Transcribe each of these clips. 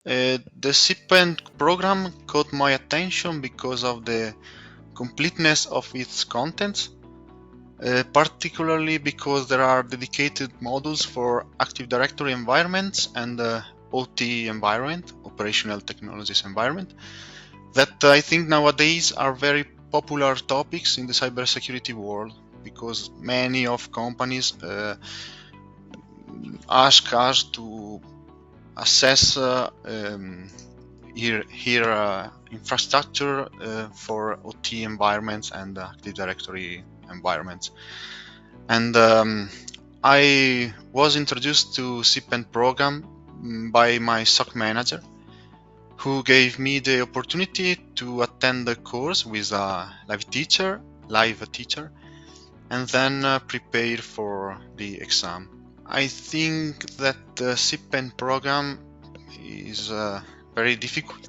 The CPENT program caught my attention because of the completeness of its contents, particularly because there are dedicated modules for Active Directory environments and OT environment, Operational Technologies environment, that I think nowadays are very popular topics in the cybersecurity world, because many of companies ask us to assess here infrastructure for OT environments and Active Directory environments. And I was introduced to CPENT program by my SOC manager, who gave me the opportunity to attend the course with a live teacher, and then prepare for the exam. I think that the CPENT program is very difficult,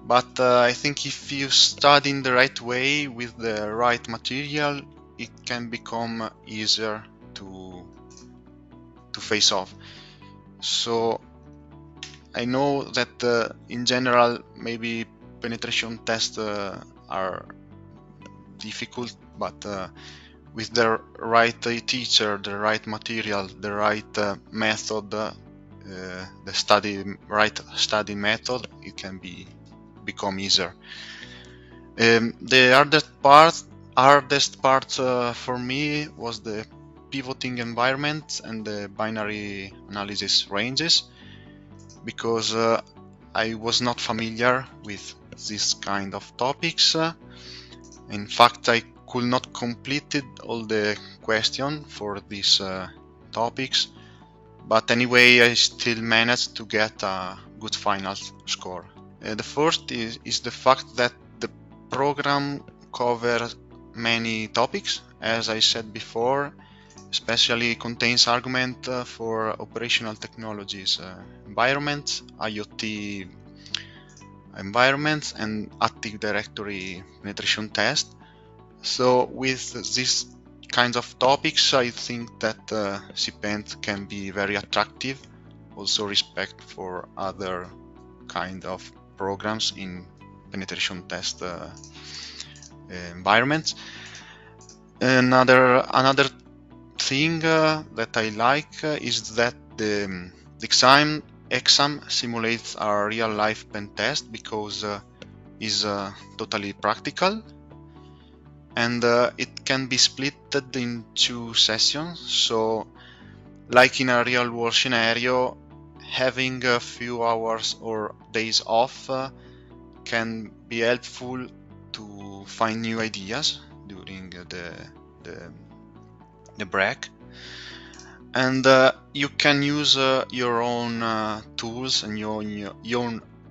but I think if you study in the right way with the right material, it can become easier to face off. So I know that in general maybe penetration tests are difficult, but with the right teacher, the right material, the right method, the right study method, it can become easier. The hardest part for me was the pivoting environment and the binary analysis ranges, because I was not familiar with this kind of topics. In fact, I could not complete all the question for these topics, but anyway, I still managed to get a good final score. The first is the fact that the program covers many topics, as I said before, especially contains argument for operational technologies environments, IoT environments, and Active Directory penetration test. So with these kinds of topics, I think that CPENT can be very attractive. Also respect for other kind of programs in penetration test environments. Another thing that I like is that the exam simulates a real life pen test, because is totally practical, and it can be split in 2 sessions. So like in a real world scenario, having a few hours or days off can be helpful to find new ideas during the break, and you can use your own tools and your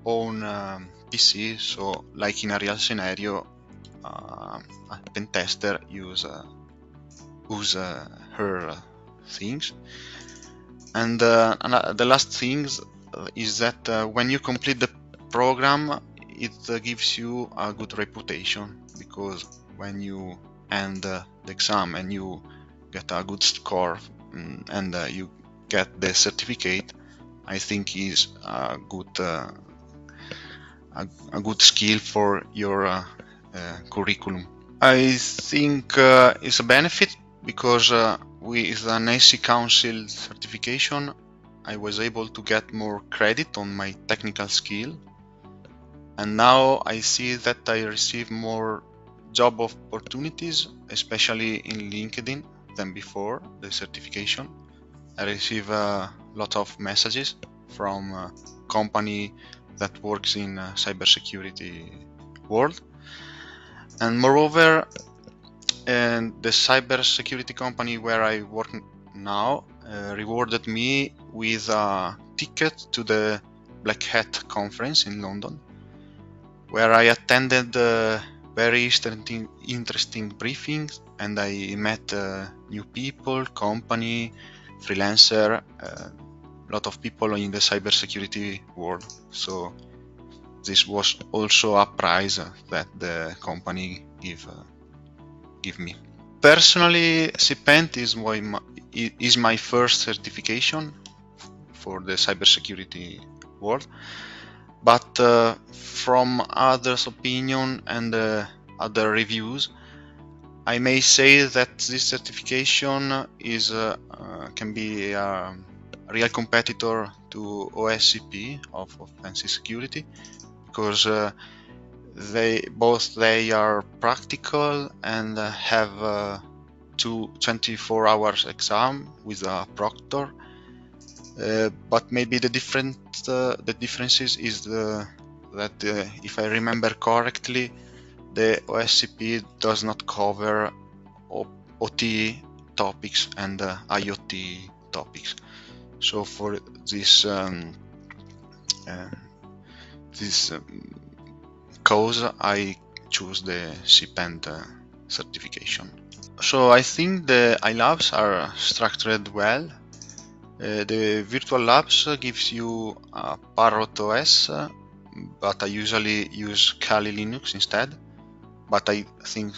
own PC. So like in a real scenario, a pen tester use her things. And the last thing is that when you complete the program, it gives you a good reputation, because when you end the exam and you get a good score and you get the certificate, I think is a good skill for your curriculum. I think it's a benefit, because with an AC Council certification, I was able to get more credit on my technical skill, and now I see that I receive more job opportunities, especially in LinkedIn, than before the certification. I receive a lot of messages from a company that works in cybersecurity world, and moreover, the cybersecurity company where I work now rewarded me with a ticket to the Black Hat conference in London, where I attended very interesting briefings, and I met new people, company, freelancer, a lot of people in the cybersecurity world. So this was also a prize that the company give me. Personally, CPENT is my first certification for the cybersecurity world. But from others' opinion and other reviews, I may say that this certification is can be a real competitor to OSCP of PENT Security, because they are practical and have 24 hours exam with a proctor. But maybe the differences is that if I remember correctly, the OSCP does not cover OT topics and IoT topics. So for this cause, I choose the CPENT certification. So I think the iLabs are structured well. The virtual labs gives you a Parrot OS, but I usually use Kali Linux instead. But I think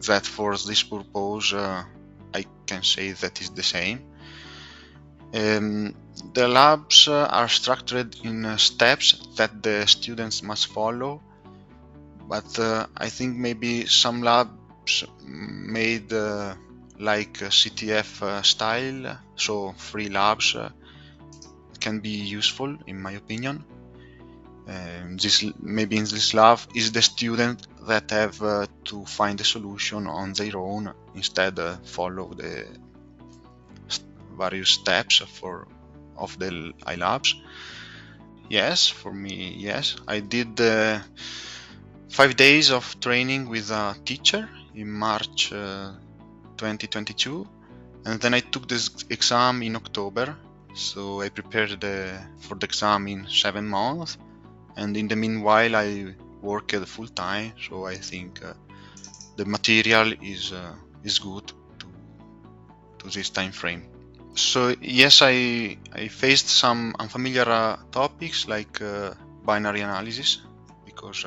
that for this purpose, I can say that is the same. The labs are structured in steps that the students must follow, but I think maybe some labs made like CTF style, so free labs, can be useful in my opinion. Maybe in this lab is the student that have to find a solution on their own, instead follow the various steps of the iLabs. Yes, for me, yes. I did 5 days of training with a teacher in March 2022, and then I took this exam in October. So I prepared for the exam in 7 months, and in the meanwhile I worked full time. So I think the material is good to this time frame. So yes, I faced some unfamiliar topics like binary analysis, because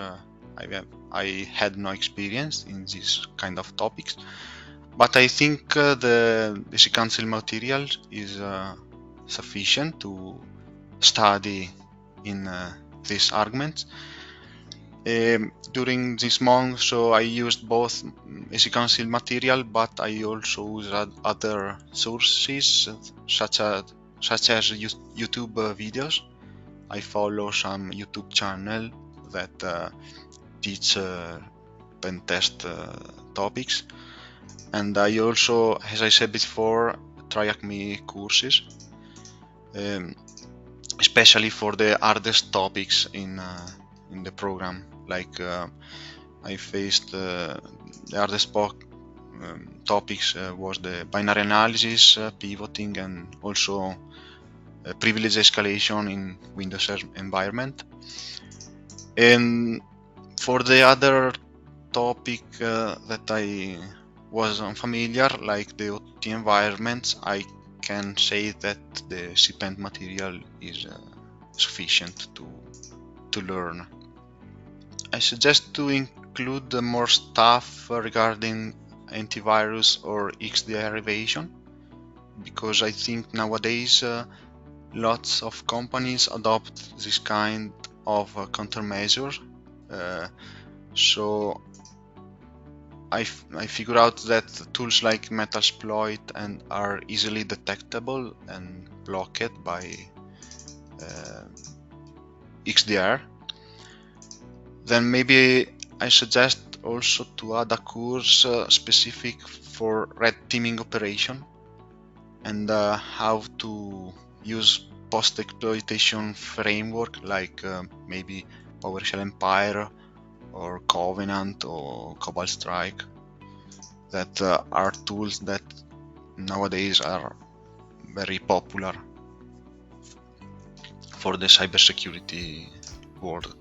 I had no experience in this kind of topics. But I think the C Council material is sufficient to study in these arguments. During this month, so I used both AC Council material, but I also used other sources such as YouTube videos. I follow some YouTube channel that teach pen test topics, and I also, as I said before, try Acme courses, especially for the hardest topics in the program. Like I faced the hardest topics was the binary analysis, pivoting, and also privilege escalation in Windows environment. And for the other topic that I was unfamiliar, like the OT environments, I can say that the CPENT material is sufficient to learn. I suggest to include more stuff regarding antivirus or XDR evasion, because I think nowadays lots of companies adopt this kind of countermeasure. So I figure out that tools like Metasploit and are easily detectable and blocked by XDR. Then maybe I suggest also to add a course specific for red teaming operation and how to use post-exploitation framework like maybe PowerShell Empire or Covenant or Cobalt Strike, that are tools that nowadays are very popular for the cybersecurity world.